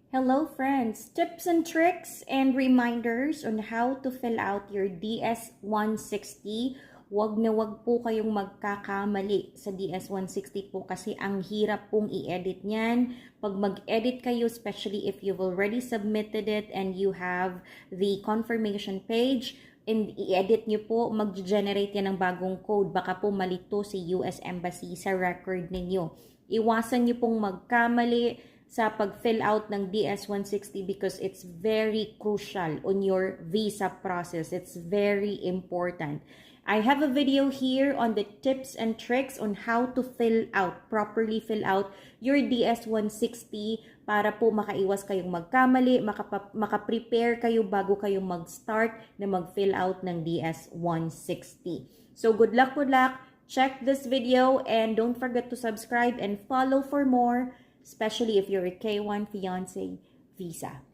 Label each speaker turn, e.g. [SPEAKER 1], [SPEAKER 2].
[SPEAKER 1] Hello friends! Tips and tricks and reminders on how to fill out your DS-160. Wag na wag po kayong magkakamali sa DS-160 po kasi ang hirap pong i-edit niyan. Pag mag-edit kayo, especially if you've already submitted it and you have the confirmation page, and i-edit nyo po, mag-generate yan ng bagong code. Baka po malito si US Embassy sa record ninyo. Iwasan nyo pong magkamali sa pag-fill out ng DS-160 because it's very crucial on your visa process. It's very important. I have a video here on the tips and tricks on how to properly fill out your DS-160 para po makaiwas kayong magkamali, makaprepare kayo bago kayo mag-start na mag-fill out ng DS-160. So good luck, check this video and don't forget to subscribe and follow for more, especially if you're a K1 fiancé visa.